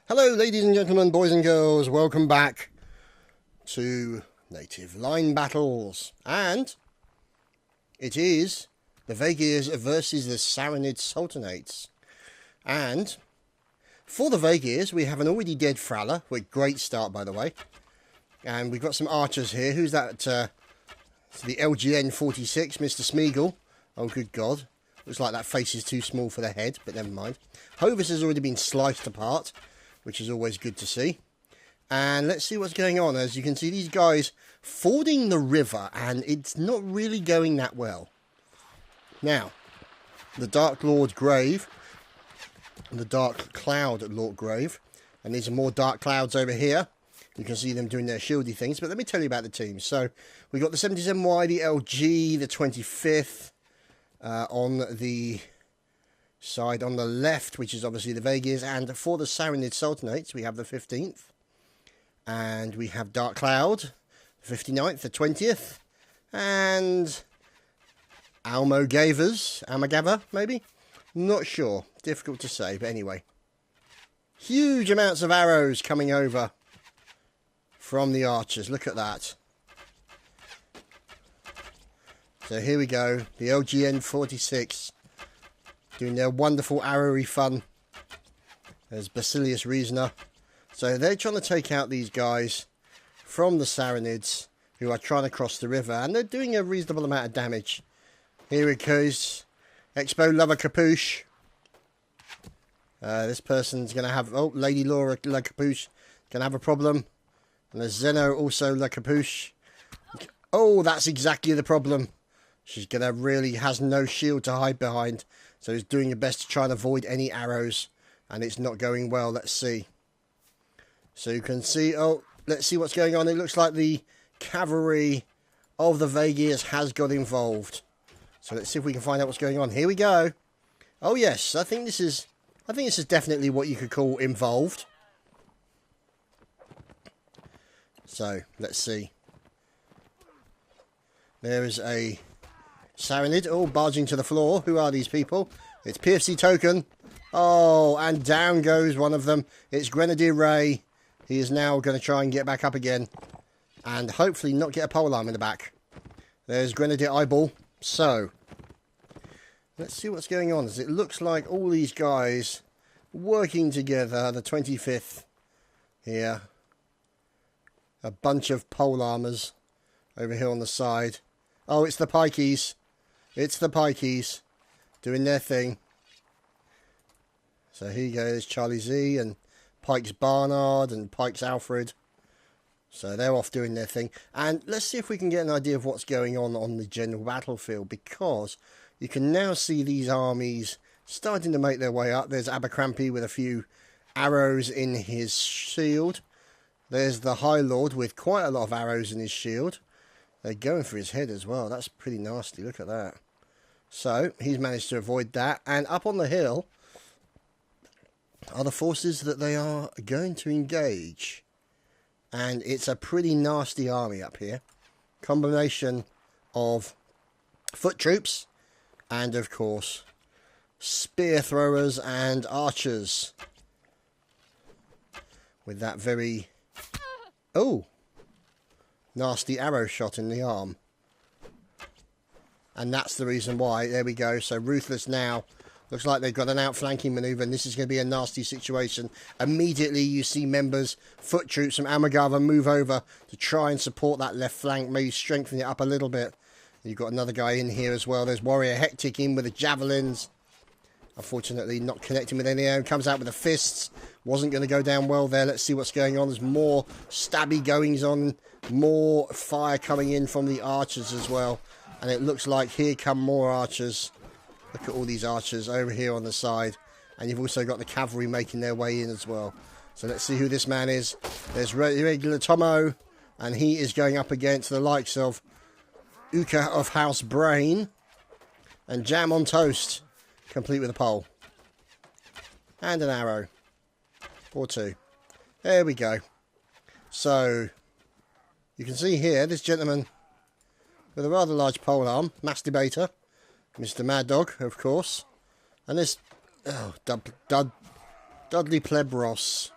Hello ladies and gentlemen, boys and girls, welcome back to Native Line Battles, and it is the Vaegirs versus the Saranid Sultanates. And for the Vaegirs we have an already dead Frala, with a great start by the way, and we've got some archers here. Who's that? The LGN 46, Mr. Smeagol. Oh good god, looks like that face is too small for the head, but never mind. Hovis has already been sliced apart, which is always good to see. And let's see what's going on. As you can see, these guys fording the river, and it's not really going that well. Now, the Dark Lord Grave, the Dark Cloud Lord Grave, and these are more Dark Clouds over here. You can see them doing their shieldy things, but let me tell you about the teams. So, we've got the 77Y, the LG, the 25th, on the side on the left, which is obviously the Vaegirs, and for the Saranid Sultanates we have the 15th, and we have Dark Cloud, the 59th, the 20th, and Almogavers, maybe? Not sure, difficult to say, but anyway. Huge amounts of arrows coming over from the archers, look at that. So here we go, the LGN 46. Doing their wonderful arrowy fun. There's Basilius Reasoner. So they're trying to take out these guys from the Saranids who are trying to cross the river. And they're doing a reasonable amount of damage. Here it goes. Expo Lover Capuche. This person's going to have... Oh, Lady Laura La Capuche going to have a problem. And there's Zeno also La Capuche. Oh, that's exactly the problem. She's going to really has no shield to hide behind. So he's doing her best to try and avoid any arrows. And it's not going well. Let's see. So you can see... Oh, let's see what's going on. It looks like the cavalry of the Vaegirs has got involved. So let's see if we can find out what's going on. Here we go. Oh yes, I think this is definitely what you could call involved. So, let's see. There is a Saranid, oh, barging to the floor. Who are these people? It's PFC Token. Oh, and down goes one of them. It's Grenadier Ray. He is now going to try and get back up again. And hopefully not get a polearm in the back. There's Grenadier Eyeball. So, let's see what's going on. As it looks like all these guys working together. The 25th here. A bunch of polearmers over here on the side. Oh, it's the Pikeys. It's the Pikeys doing their thing. So here goes Charlie Z and Pike's Barnard and Pike's Alfred. So they're off doing their thing. And let's see if we can get an idea of what's going on the general battlefield. Because you can now see these armies starting to make their way up. There's Abercrombie with a few arrows in his shield. There's the High Lord with quite a lot of arrows in his shield. They're going for his head as well. That's pretty nasty. Look at that. So, he's managed to avoid that. And up on the hill are the forces that they are going to engage. And it's a pretty nasty army up here. Combination of foot troops and, of course, spear throwers and archers. With that very... Oh! Nasty arrow shot in the arm. And that's the reason why. There we go. So Ruthless now. Looks like they've got an outflanking manoeuvre, and this is going to be a nasty situation. Immediately you see members, foot troops from Amagava move over to try and support that left flank, maybe strengthen it up a little bit. You've got another guy in here as well. There's Warrior Hectic in with the javelins. Unfortunately not connecting with any air. Comes out with the fists. Wasn't going to go down well there. Let's see what's going on. There's more stabby goings on. More fire coming in from the archers as well. And it looks like here come more archers. Look at all these archers over here on the side. And you've also got the cavalry making their way in as well. So let's see who this man is. There's regular Tomo. And he is going up against the likes of Uka of House Brain. And Jam on Toast. Complete with a pole. And an arrow. Or two. There we go. So, you can see here, this gentleman with a rather large polearm, masturbator, Mr. Mad Dog, of course, and this Dudley Plebros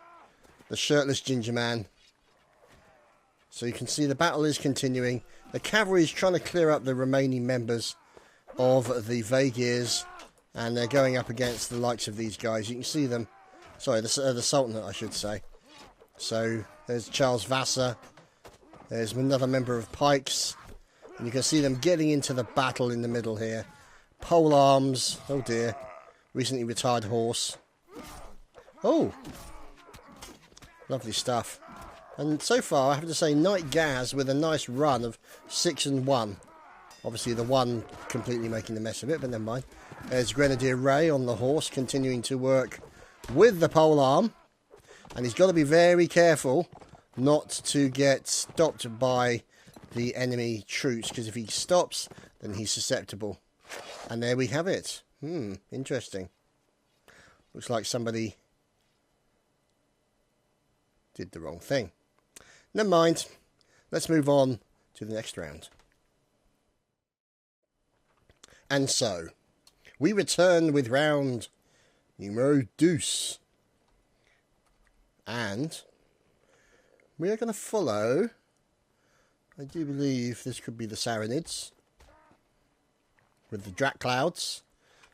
the shirtless ginger man. So you can see the battle is continuing. The cavalry is trying to clear up the remaining members of the Vaegirs, and they're going up against the likes of these guys. You can see them. Sorry, the Sultanate, I should say. So there's Charles Vassar. There's another member of Pikes. And you can see them getting into the battle in the middle here. Pole arms. Oh dear. Recently retired horse. Oh. Lovely stuff. And so far, I have to say, Knight Gaz with a nice run of 6 and 1. Obviously, the one completely making the mess of it, but never mind. There's Grenadier Ray on the horse, continuing to work with the pole arm. And he's got to be very careful not to get stopped by the enemy troops, because if he stops, then he's susceptible. And there we have it. Interesting. Looks like somebody did the wrong thing. Never mind. Let's move on to the next round. And so, we return with round numero deuce. And we are going to follow, I do believe this could be the Sarranids, with the Drak Clouds.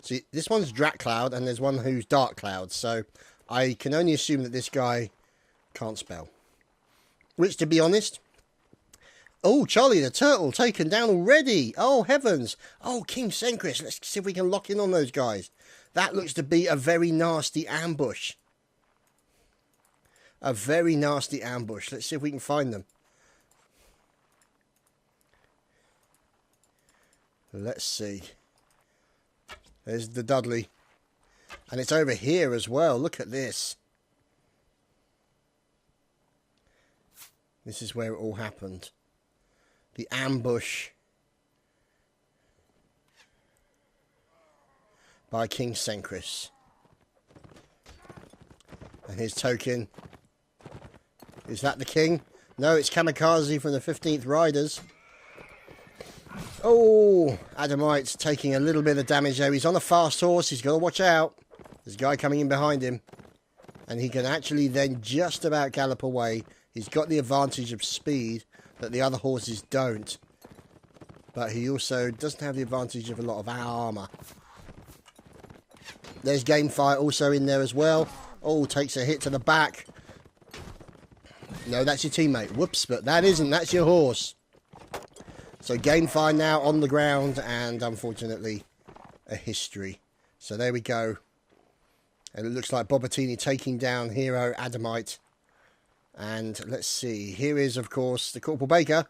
See, this one's Drak Cloud, and there's one who's Dark Cloud, so I can only assume that this guy can't spell. Which, to be honest... Oh, Charlie the Turtle taken down already. Oh, heavens. Oh, King Senkris. Let's see if we can lock in on those guys. That looks to be a very nasty ambush. A very nasty ambush. Let's see if we can find them. Let's see. There's the Dudley. And it's over here as well. Look at this. This is where it all happened. The ambush by King Senkris. And his token. Is that the king? No, it's Kamikaze from the 15th Riders. Oh, Adamite's taking a little bit of damage there. He's on a fast horse. He's got to watch out. There's a guy coming in behind him. And he can actually then just about gallop away. He's got the advantage of speed that the other horses don't. But he also doesn't have the advantage of a lot of armour. There's Gamefight also in there as well. Oh, takes a hit to the back. No, that's your teammate. Whoops, but that isn't. That's your horse. So Gamefight now on the ground, and unfortunately a history. So there we go. And it looks like Bobatini taking down Hero Adamite. And let's see, here is, of course, the Corporal Baker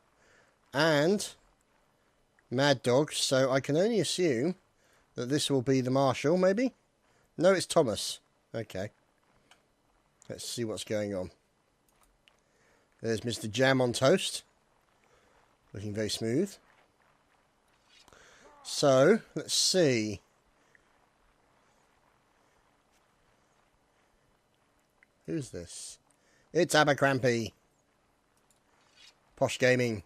and Mad Dog. So I can only assume that this will be the Marshal, maybe? No, it's Thomas. Okay. Let's see what's going on. There's Mr. Jam on Toast. Looking very smooth. So, let's see. Who's this? It's Abercrampy. Posh Gaming.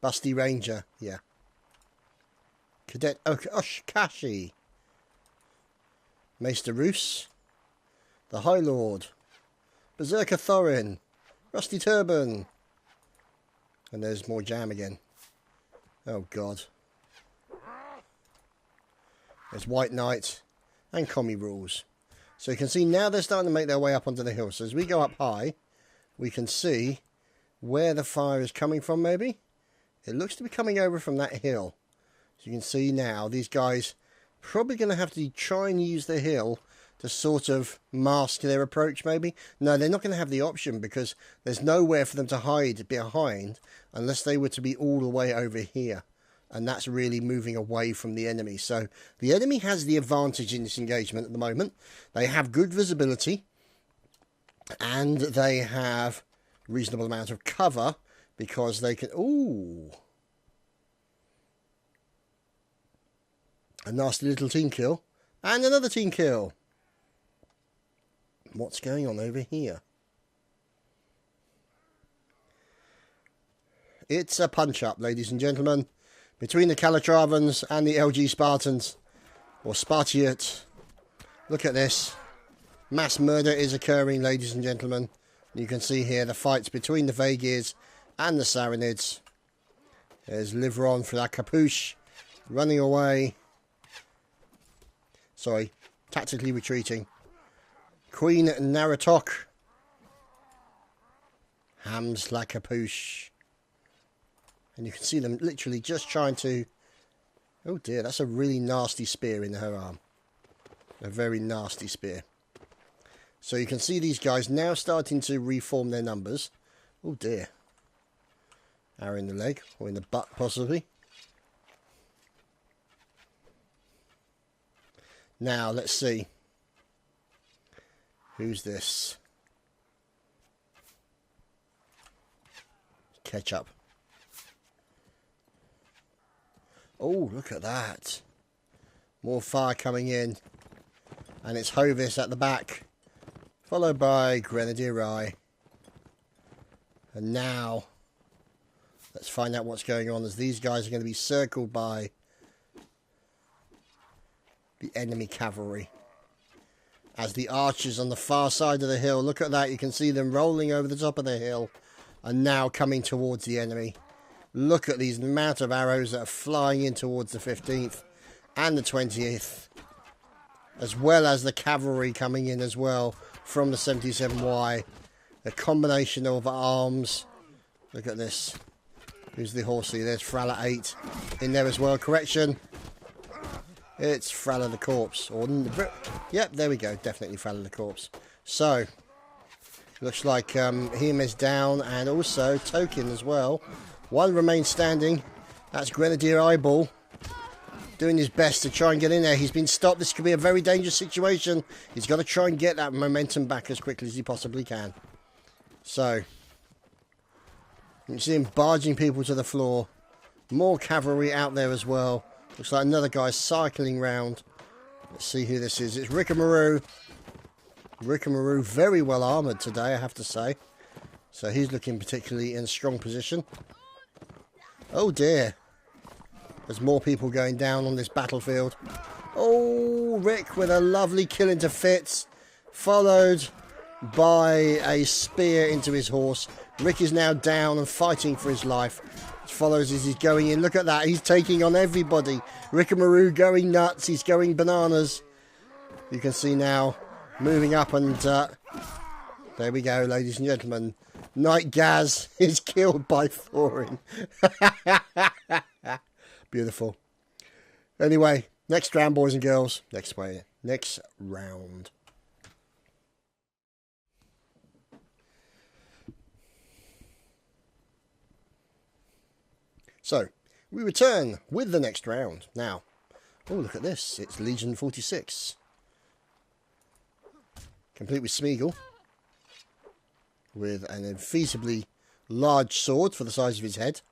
Busty Ranger. Yeah. Cadet Oshkashi. Maester Roos. The High Lord. Berserker Thorin. Rusty Turban. And there's more Jam again. Oh, God. There's White Knight and Commie Rules. So you can see now they're starting to make their way up onto the hill. So as we go up high, we can see where the fire is coming from, maybe. It looks to be coming over from that hill. So you can see now these guys probably going to have to try and use the hill to sort of mask their approach, maybe. No, they're not going to have the option because there's nowhere for them to hide behind unless they were to be all the way over here. And that's really moving away from the enemy. So the enemy has the advantage in this engagement at the moment. They have good visibility. And they have a reasonable amount of cover because they can... Ooh! A nasty little team kill. And another team kill. What's going on over here? It's a punch-up, ladies and gentlemen. Between the Calatravans and the LG Spartans, or Spartiate. Look at this. Mass murder is occurring, ladies and gentlemen. You can see here the fights between the Vaegirs and the Sarranids. There's Livron for that capuche, running away. Sorry, tactically retreating. Queen Naratok. Hams la capuche. And you can see them literally just trying to... Oh dear, that's a really nasty spear in her arm. A very nasty spear. So you can see these guys now starting to reform their numbers. Oh dear. Arrow in the leg, or in the butt possibly. Now, let's see. Who's this? Ketchup. Oh, look at that. More fire coming in. And it's Hovis at the back. Followed by Grenadier Eye. And now, let's find out what's going on, as these guys are going to be circled by the enemy cavalry. As the archers on the far side of the hill, look at that, you can see them rolling over the top of the hill and now coming towards the enemy. Look at these amount of arrows that are flying in towards the 15th and the 20th, as well as the cavalry coming in as well from the 77Y. A combination of arms. Look at this. Who's the horsey? There's Frala 8 in there as well. Correction. It's Frala the Corpse. Or, yep, there we go. Definitely Frala the Corpse. So, looks like him is down, and also Token as well. One remains standing. That's Grenadier Eyeball. Doing his best to try and get in there. He's been stopped. This could be a very dangerous situation. He's got to try and get that momentum back as quickly as he possibly can. So, you can see him barging people to the floor. More cavalry out there as well. Looks like another guy cycling round. Let's see who this is. It's Rickamaroo. Rickamaroo very well armoured today, I have to say. So he's looking particularly in a strong position. Oh dear. There's more people going down on this battlefield. Oh, Rick with a lovely kill into Fitz. Followed by a spear into his horse. Rick is now down and fighting for his life. Follows as he's going in. Look at that. He's taking on everybody. Rickamaroo going nuts. He's going bananas. You can see now moving up, and there we go, ladies and gentlemen. Knight Gaz is killed by Thorin. Beautiful. Anyway, next round, boys and girls. Next round. So, we return with the next round. Now, oh, look at this. It's Legion 46. Complete with Smeagol. With an unfeasibly large sword for the size of his head.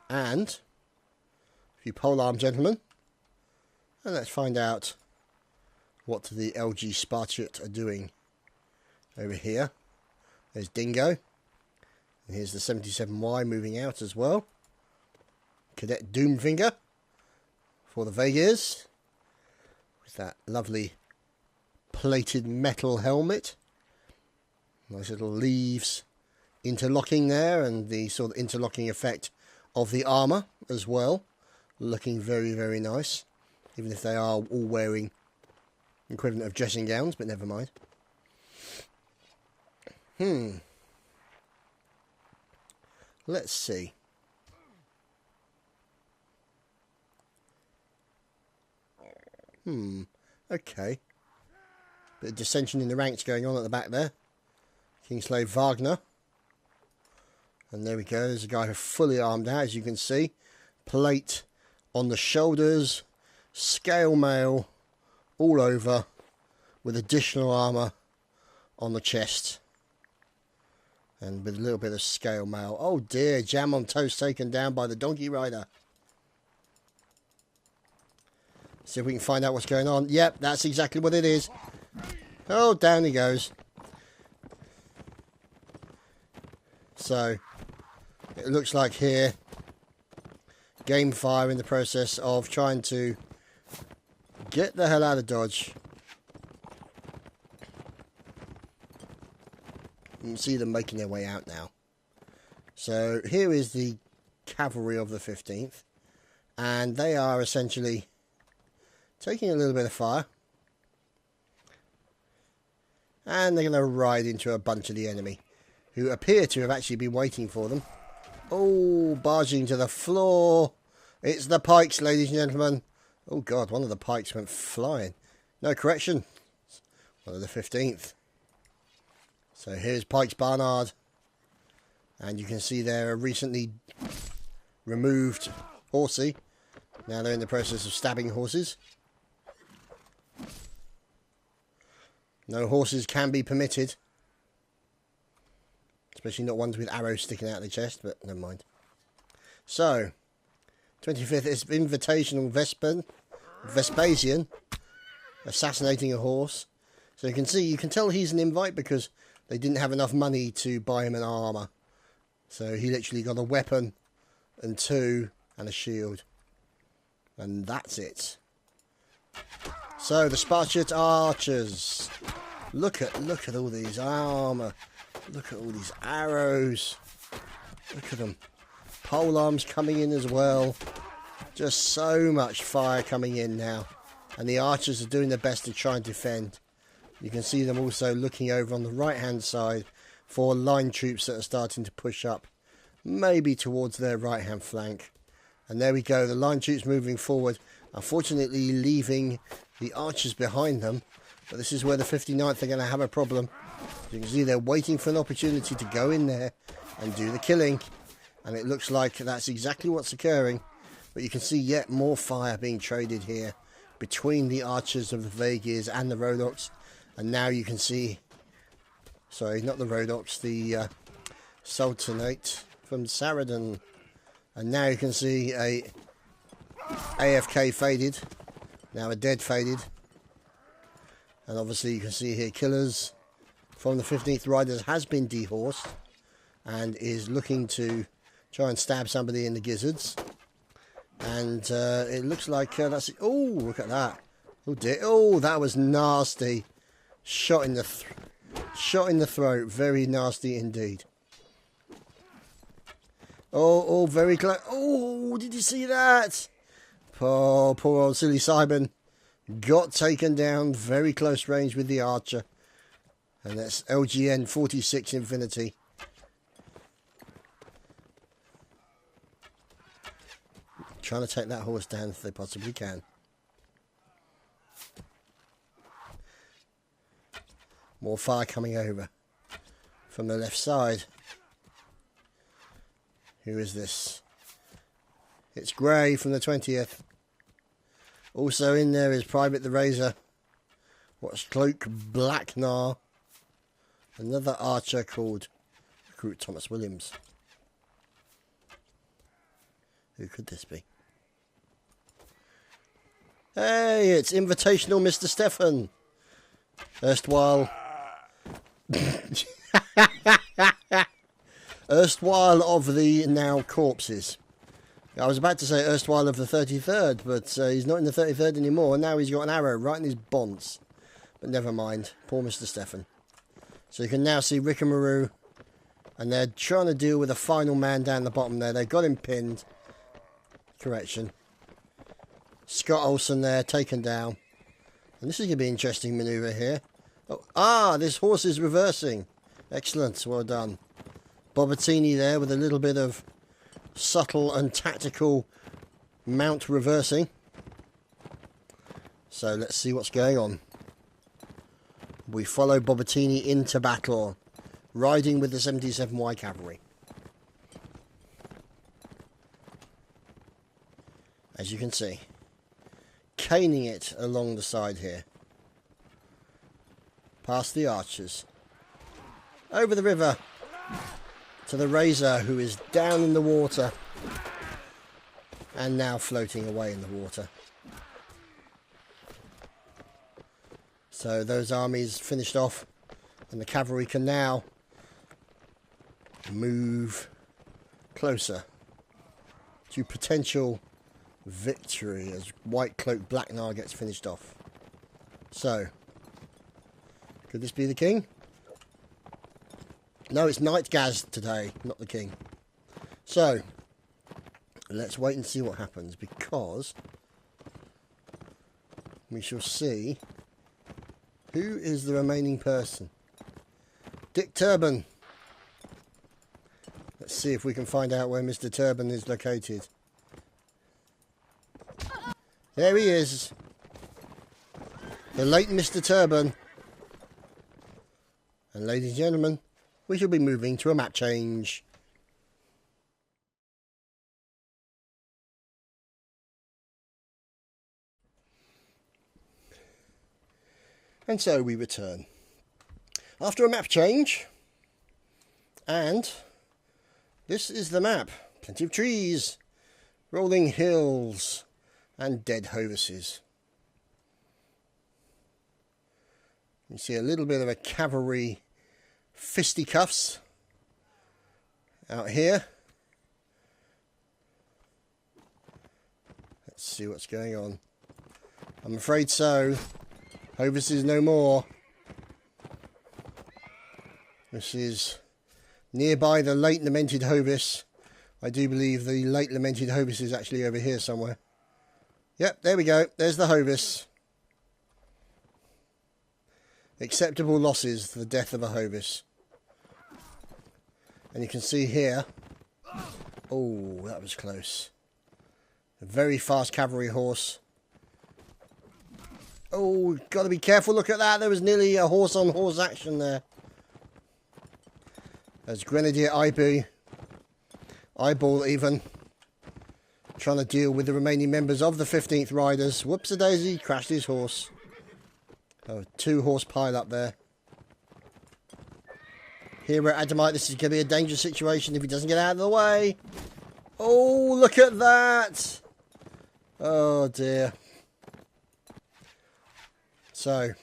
And a few polearm gentlemen. And let's find out what the LG Spartiate are doing over here. There's Dingo. And here's the 77Y moving out as well. Cadet Doomfinger for the Vaegirs. With that lovely plated metal helmet. Nice little leaves interlocking there, and the sort of interlocking effect of the armour as well. Looking very, very nice. Even if they are all wearing equivalent of dressing gowns, but never mind. Let's see. Okay. Bit of dissension in the ranks going on at the back there. Kingslave Wagner. And there we go. There's a guy who's fully armed out, as you can see. Plate on the shoulders. Scale mail all over. With additional armour on the chest. And with a little bit of scale mail. Oh dear, Jam on Toast taken down by the donkey rider. See if we can find out what's going on. Yep, that's exactly what it is. Oh, down he goes. So, it looks like here, Game Fire in the process of trying to get the hell out of Dodge. You can see them making their way out now. So here is the cavalry of the 15th. And they are essentially taking a little bit of fire. And they're going to ride into a bunch of the enemy, who appear to have actually been waiting for them. Oh, barging to the floor. It's the pikes, ladies and gentlemen. Oh, God, one of the pikes went flying. No, correction. One of the 15th. So here's Pikes Barnard. And you can see there a recently removed horsey. Now they're in the process of stabbing horses. No horses can be permitted. Especially not ones with arrows sticking out of the chest, but never mind. So, 25th is Invitational Vespasian assassinating a horse. So you can tell he's an invite because they didn't have enough money to buy him an armour. So he literally got a weapon and two and a shield. And that's it. So the Spartiate archers. Look at all these armour. Look at all these arrows. Look at them. Pole arms coming in as well. Just so much fire coming in now. And the archers are doing their best to try and defend. You can see them also looking over on the right hand side for line troops that are starting to push up. Maybe towards their right hand flank. And there we go. The line troops moving forward. Unfortunately leaving the archers behind them. But this is where the 59th are going to have a problem. You can see they're waiting for an opportunity to go in there and do the killing. And it looks like that's exactly what's occurring. But you can see yet more fire being traded here between the archers of the Vaegirs and the Rhodoks. And now you can see, sorry, not the Rhodoks, the Sultanate from Saradin. And now you can see a AFK faded, now a dead faded. And obviously you can see here killers from the 15th Riders has been dehorsed and is looking to try and stab somebody in the gizzards. And it looks like that's it. Oh, look at that. Oh dear. Oh, that was nasty. Shot in the throat. Very nasty indeed. Oh, very close. Oh, did you see that? Poor old silly Simon got taken down very close range with the archer. And that's LGN 46 Infinity. Trying to take that horse down if they possibly can. More fire coming over from the left side. Who is this? It's Gray from the 20th. Also in there is Private the Razor. What's Cloak Blacknar. Another archer called Recruit Thomas Williams. Who could this be? Hey, it's Invitational Mr. Stefan. Erstwhile of the now corpses. I was about to say erstwhile of the 33rd, but he's not in the 33rd anymore. Now he's got an arrow right in his bonds. But never mind. Poor Mr. Stefan. So you can now see Rick and Maru. And they're trying to deal with a final man down the bottom there. They've got him pinned. Correction. Scott Olsen there, taken down. And this is going to be an interesting manoeuvre here. Oh, this horse is reversing. Excellent, well done. Bobatini there with a little bit of subtle and tactical mount reversing. So let's see what's going on. We follow Bobatini into battle, riding with the 77Y cavalry. As you can see, caning it along the side here. Past the archers. Over the river to the Razor, who is down in the water and now floating away in the water. So those armies finished off, and the cavalry can now move closer to potential victory as White Cloak Blacknar gets finished off. So, could this be the king? No, it's Nightgaz today, not the king. So, let's wait and see what happens, because we shall see who is the remaining person. Dick Turban. Let's see if we can find out where Mr. Turban is located. There he is. The late Mr. Turban. And ladies and gentlemen, we shall be moving to a map change. And so we return. After a map change, and this is the map. Plenty of trees, rolling hills, and dead hovises. You see a little bit of a cavalry fisticuffs out here. Let's see what's going on. I'm afraid so. Hovis is no more. This is nearby the late lamented Hovis. I do believe the late lamented Hovis is actually over here somewhere. Yep, there we go. There's the Hovis. Acceptable losses, the death of a Hovis. And you can see here. Oh, that was close. A very fast cavalry horse. Oh, got to be careful. Look at that. There was nearly a horse-on-horse action there. There's Grenadier Eyeball even. Trying to deal with the remaining members of the 15th Riders. Whoops-a-daisy, crashed his horse. Oh, 2-horse pile up there. Here at Adamite, this is going to be a dangerous situation if he doesn't get out of the way. Oh, look at that. Oh, dear. So,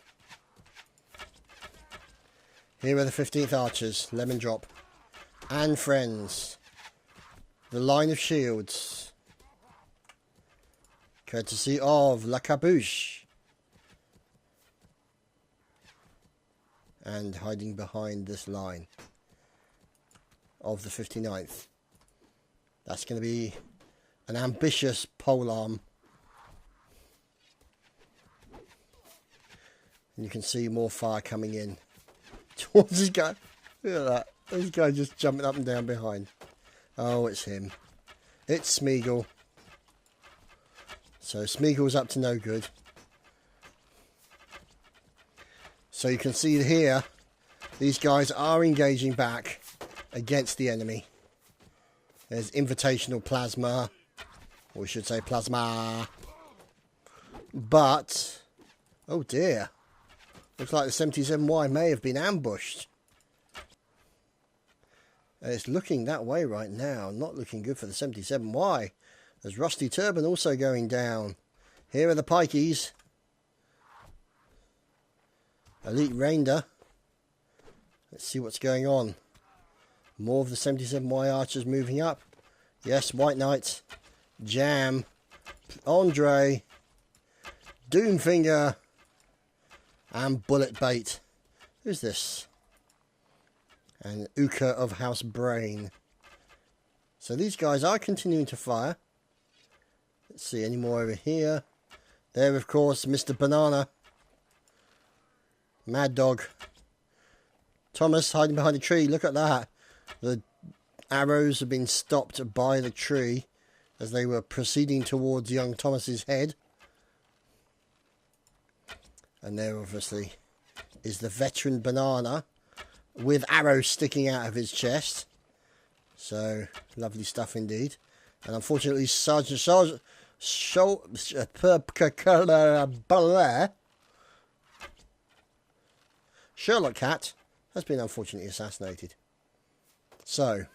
here are the 15th Archers, Lemon Drop, and friends. The line of shields, courtesy of La Caboose. And hiding behind this line of the 59th. That's going to be an ambitious polearm. And you can see more fire coming in towards this guy. Look at that. This guy just jumping up and down behind. Oh, it's him. It's Smeagol. So Smeagol's up to no good. So you can see here, these guys are engaging back against the enemy. There's invitational plasma. Or we should say plasma. But, oh dear. Looks like the 77Y may have been ambushed. And it's looking that way right now. Not looking good for the 77Y. There's Rusty Turban also going down. Here are the pikeys. Elite Rainder. Let's see what's going on. More of the 77Y archers moving up. Yes, White Knights. Jam. Andre. Doomfinger. And Bullet Bait. Who's this? And Uka of House Brain. So these guys are continuing to fire. Let's see, any more over here? There, of course, Mr. Banana. Mad Dog. Thomas hiding behind a tree. Look at that. The arrows have been stopped by the tree as they were proceeding towards young Thomas's head. And there obviously is the veteran Banana with arrows sticking out of his chest. So, lovely stuff indeed. And unfortunately, Sherlock Cat has been unfortunately assassinated. So,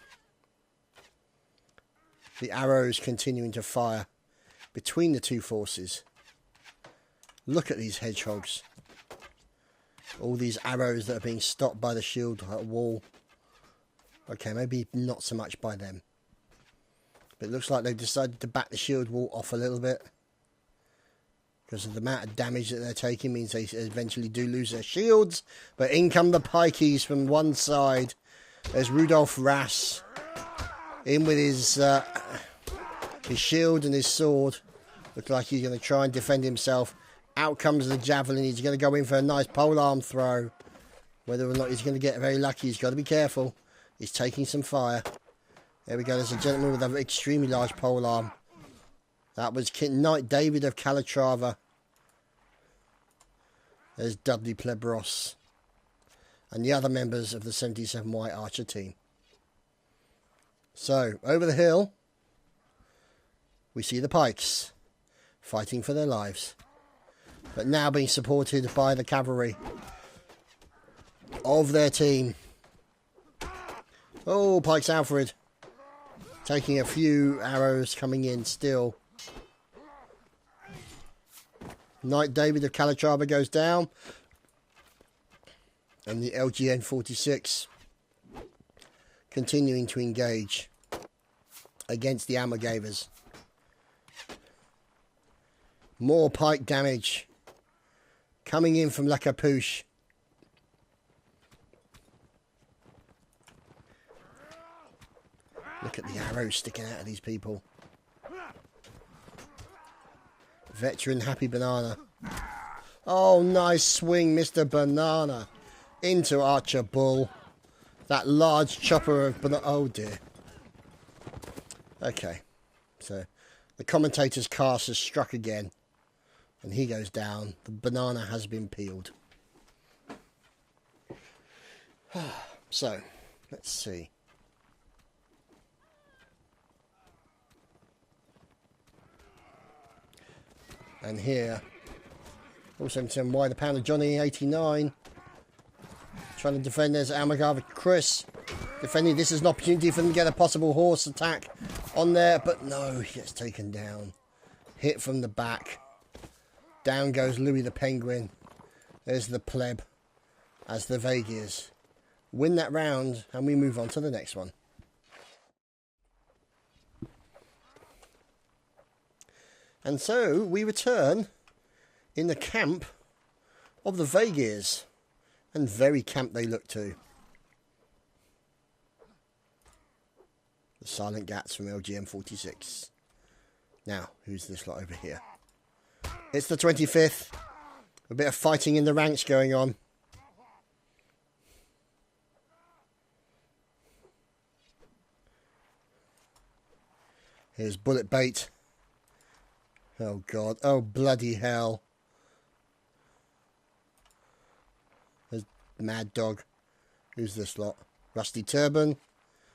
the arrows continuing to fire between the two forces. Look at these hedgehogs. All these arrows that are being stopped by the shield wall. Okay, maybe not so much by them. But it looks like they've decided to back the shield wall off a little bit. Because of the amount of damage that they're taking means they eventually do lose their shields. But in come the pikeys from one side. There's Rudolf Rass in with his shield and his sword. Looks like he's going to try and defend himself. Out comes the javelin. He's going to go in for a nice polearm throw. Whether or not he's going to get very lucky, he's got to be careful. He's taking some fire. There we go. There's a gentleman with an extremely large polearm. That was Knight David of Calatrava. There's Dudley Plebros. And the other members of the 77 White Archer team. So, over the hill, we see the Pikes fighting for their lives. But now being supported by the cavalry of their team. Oh, Pikes Alfred. Taking a few arrows coming in still. Knight David of Calatrava goes down. And the LGN 46 continuing to engage against the Ammergavers. More pike damage coming in from La Capuche. Look at the arrows sticking out of these people. Veteran Happy Banana. Oh, nice swing, Mr. Banana. Into Archer Bull. That large chopper of banana. Oh dear. Okay. So the commentator's cast has struck again. And he goes down. The banana has been peeled. So, let's see. And here, also why the pound of Johnny 89. Trying to defend. There's Amagava Chris. Defending. This is an opportunity for them to get a possible horse attack on there. But no, he gets taken down. Hit from the back. Down goes Louis the Penguin. There's the pleb. As the Vagirs win that round. And we move on to the next one. And so we return in the camp of the Vagirs. And very camp they look too. The Silent Gats from LGM 46. Now, who's this lot over here? It's the 25th. A bit of fighting in the ranks going on. Here's Bullet Bait. Oh God. Oh bloody hell. There's Mad Dog. Who's this lot? Rusty Turban.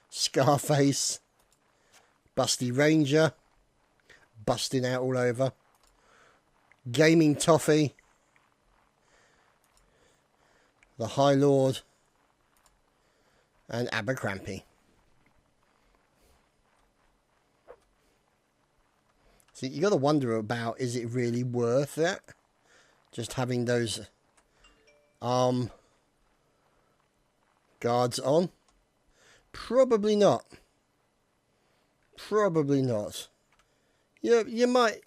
Scarface. Busty Ranger. Busting out all over. Gaming Toffee. The High Lord. And Abercrombie. So you got to wonder about, is it really worth it? Just having those arm guards on? Probably not. Probably not. You might,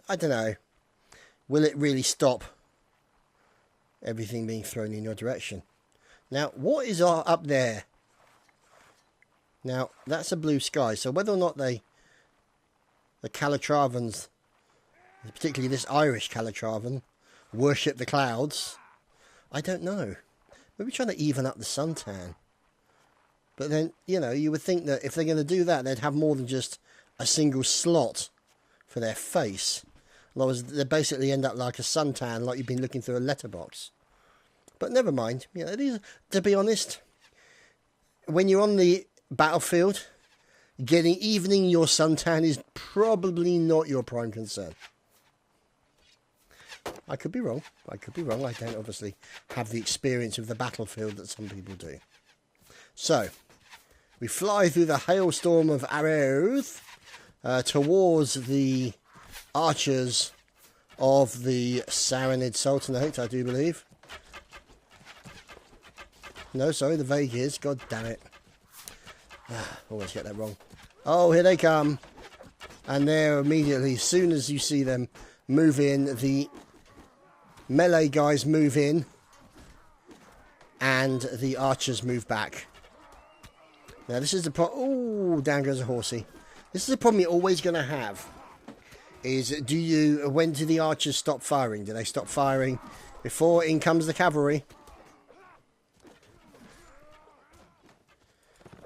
I don't know. Will it really stop everything being thrown in your direction? Now, what is up there? Now, that's a blue sky. So whether or not the Calatravans, particularly this Irish Calatravan, worship the clouds, I don't know. Maybe trying to even up the suntan. But then, you know, you would think that if they're going to do that, they'd have more than just a single slot for their face. Otherwise, they basically end up like a suntan, like you've been looking through a letterbox. But never mind. You know, these, to be honest, when you're on the battlefield, evening your suntan is probably not your prime concern. I could be wrong. I could be wrong. I don't obviously have the experience of the battlefield that some people do. So, we fly through the hailstorm of arrows towards the archers of the Saranid Sultanate, I do believe. No, sorry, the Vagirs. God damn it. Always get that wrong. Oh, here they come. And they're immediately, as soon as you see them move in, the melee guys move in. And the archers move back. Now this is the problem. Oh, down goes a horsey. This is the problem you're always going to have. Is when do the archers stop firing? Do they stop firing before in comes the cavalry?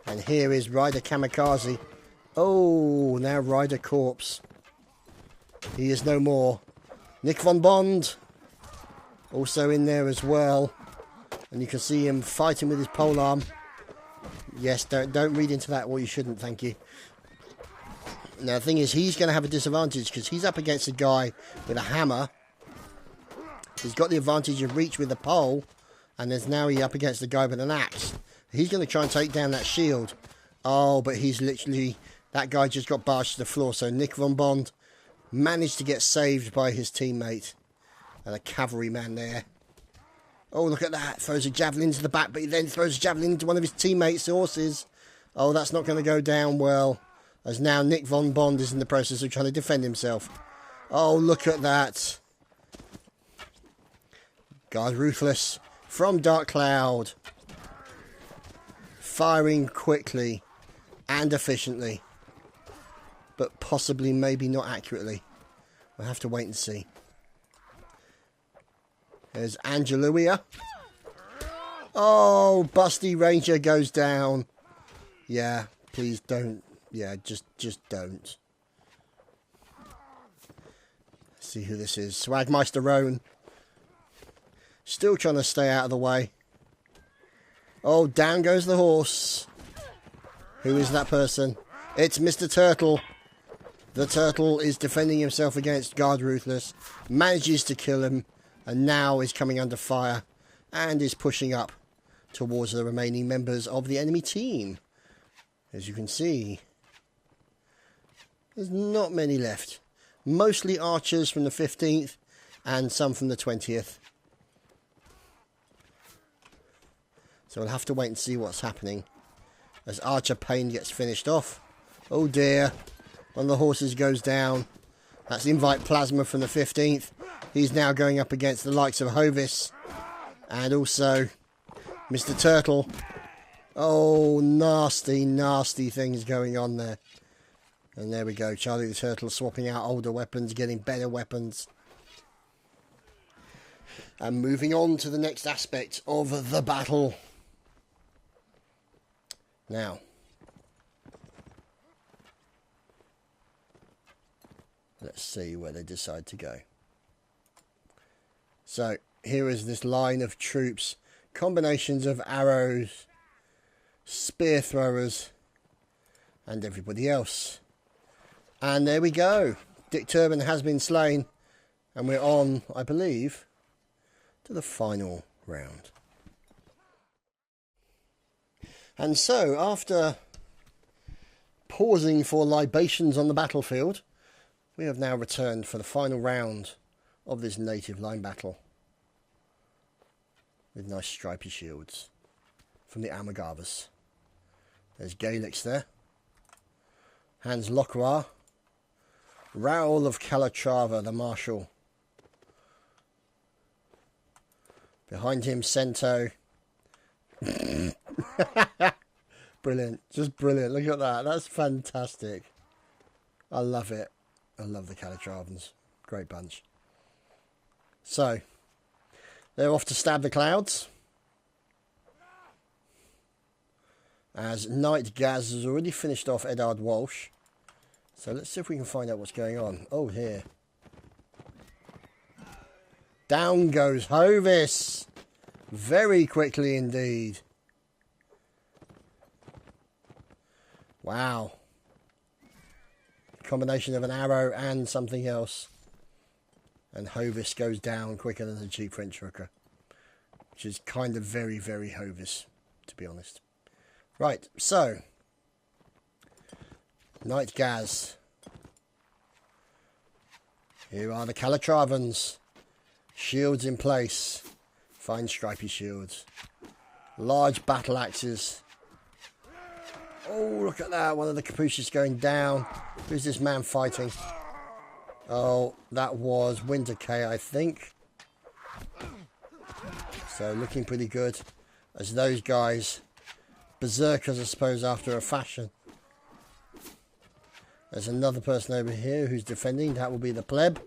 And here is Rider Kamikaze. Oh, now Rider Corpse. He is no more. Nick von Bond also in there as well. And you can see him fighting with his polearm. Yes, don't read into that, or you shouldn't, thank you. Now, the thing is, he's going to have a disadvantage because he's up against a guy with a hammer. He's got the advantage of reach with the pole, and there's now he up against the guy with an axe. He's going to try and take down that shield. Oh, but he's literally... That guy just got bashed to the floor, so Nick von Bond managed to get saved by his teammate. And a cavalryman there. Oh, look at that. Throws a javelin to the back, but he then throws a javelin into one of his teammates' horses. Oh, that's not going to go down well. As now Nick von Bond is in the process of trying to defend himself. Oh, look at that. Guard Ruthless from Dark Cloud. Firing quickly and efficiently. But possibly maybe not accurately. We'll have to wait and see. There's Angeluia. Oh, Busty Ranger goes down. Yeah, please don't. Yeah, just don't. Let's see who this is. Swagmeister Roan. Still trying to stay out of the way. Oh, down goes the horse. Who is that person? It's Mr. Turtle. The turtle is defending himself against Guard Ruthless. Manages to kill him. And now is coming under fire. And is pushing up towards the remaining members of the enemy team. As you can see. There's not many left. Mostly archers from the 15th. And some from the 20th. So we'll have to wait and see what's happening. As Archer Payne gets finished off. Oh dear. One of the horses goes down. That's Invite Plasma from the 15th. He's now going up against the likes of Hovis. And also Mr. Turtle. Oh, nasty, nasty things going on there. And there we go. Charlie the Turtle swapping out older weapons, getting better weapons. And moving on to the next aspect of the battle. Now, let's see where they decide to go. So, here is this line of troops. Combinations of arrows, spear throwers, and everybody else. And there we go. Dick Turban has been slain. And we're on, I believe, to the final round. And so, after pausing for libations on the battlefield, we have now returned for the final round of this native line battle. With nice stripy shields from the Amagavas. There's Galix there. Hans Locroix. Raoul of Calatrava, the Marshal. Behind him, Cento. Brilliant. Just brilliant. Look at that. That's fantastic. I love it. I love the Calatravans. Great bunch. So, they're off to stab the clouds. As Knight Gaz has already finished off Eddard Walsh. So let's see if we can find out what's going on. Oh, here. Down goes Hovis. Very quickly indeed. Wow. Combination of an arrow and something else. And Hovis goes down quicker than the cheap French hooker. Which is kind of very, very Hovis, to be honest. Right, so. Knight Gaz. Here are the Calatravans. Shields in place. Fine stripy shields. Large battle axes. Oh, look at that. One of the capuchins going down. Who's this man fighting? Oh, that was Winter K, I think. So, looking pretty good. As those guys berserkers, I suppose, after a fashion. There's another person over here who's defending. That will be the pleb.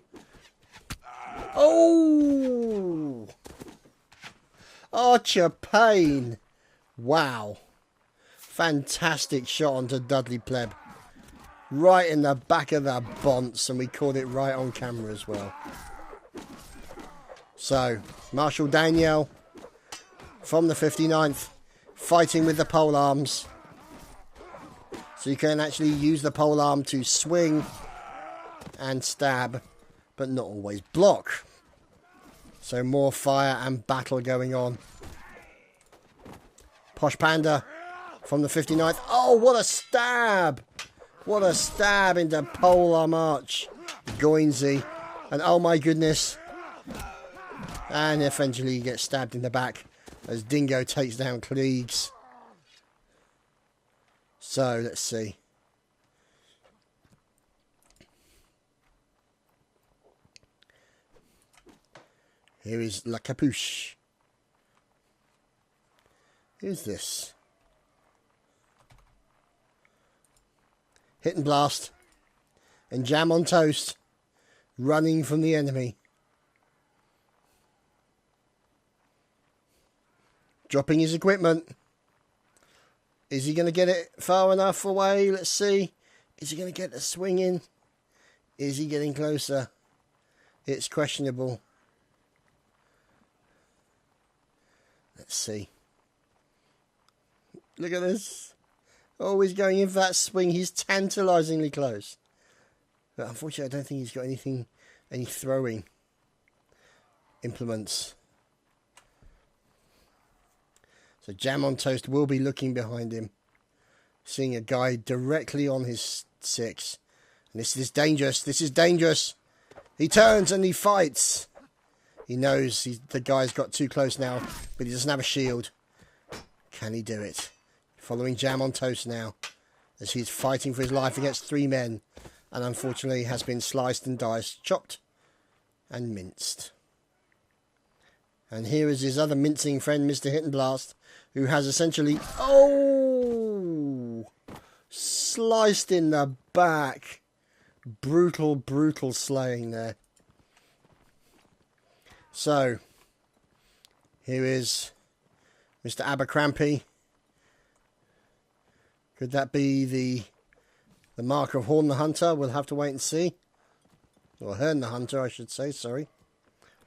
Oh! Archer Payne. Wow. Fantastic shot onto Dudley Pleb. Right in the back of the bonce, and we caught it right on camera as well. So, Marshal Daniel from the 59th fighting with the pole arms. So you can actually use the pole arm to swing and stab, but not always block. So more fire and battle going on. Posh Panda from the 59th. Oh, what a stab! What a stab into pole arm arch. Goinsey. And oh my goodness. And eventually he gets stabbed in the back as Dingo takes down Kleegs. So, let's see. Here is La Capuche. Who's this? Hit and blast. And jam on toast. Running from the enemy. Dropping his equipment. Is he going to get it far enough away? Let's see. Is he going to get the swing in? Is he getting closer? It's questionable. Let's see. Look at this. Oh, he's going in for that swing. He's tantalisingly close. But unfortunately, I don't think he's got any throwing implements. So Jam on Toast will be looking behind him, seeing a guy directly on his 6. And this is dangerous. This is dangerous. He turns and he fights. He knows the guy's got too close now, but he doesn't have a shield. Can he do it? Following Jam on Toast now, as he's fighting for his life against 3 men, and unfortunately has been sliced and diced, chopped and minced. And here is his other mincing friend, Mr. Hit and Blast, who has essentially, oh, sliced in the back. Brutal, brutal slaying there. So, here is Mr. Abercrampy. Could that be the mark of Horn the Hunter? We'll have to wait and see. Or Hern the Hunter, I should say, sorry.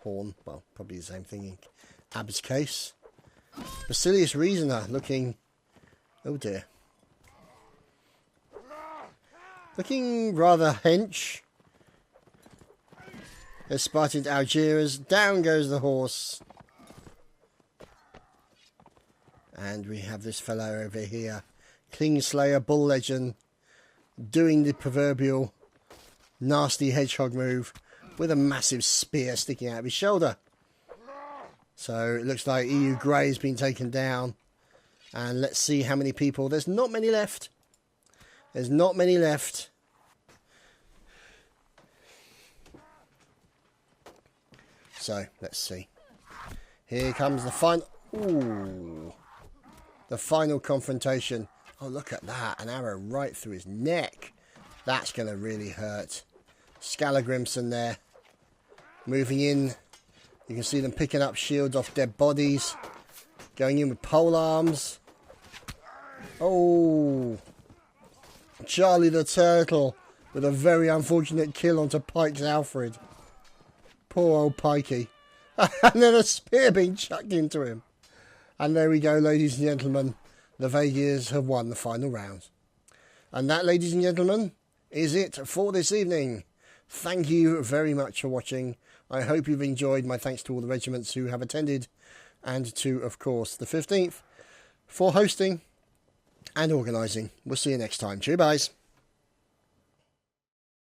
Horn, well, probably the same thing in Ab's case. Basilius Reasoner looking, oh dear, looking rather hench. There's Spartan Algiers, down goes the horse. And we have this fellow over here, Kingslayer Bull Legend, doing the proverbial nasty hedgehog move with a massive spear sticking out of his shoulder. So it looks like EU Grey has been taken down. And let's see how many people. There's not many left. There's not many left. So let's see. Here comes the final. Ooh. The final confrontation. Oh, look at that. An arrow right through his neck. That's going to really hurt. Scalagrimson there. Moving in. You can see them picking up shields off dead bodies. Going in with pole arms. Oh. Charlie the Turtle with a very unfortunate kill onto Pike's Alfred. Poor old Pikey. And then a spear being chucked into him. And there we go, ladies and gentlemen. The Vegiers have won the final round. And that, ladies and gentlemen, is it for this evening. Thank you very much for watching. I hope you've enjoyed. My thanks to all the regiments who have attended, and to, of course, the 15th for hosting and organising. We'll see you next time. Cheers, guys.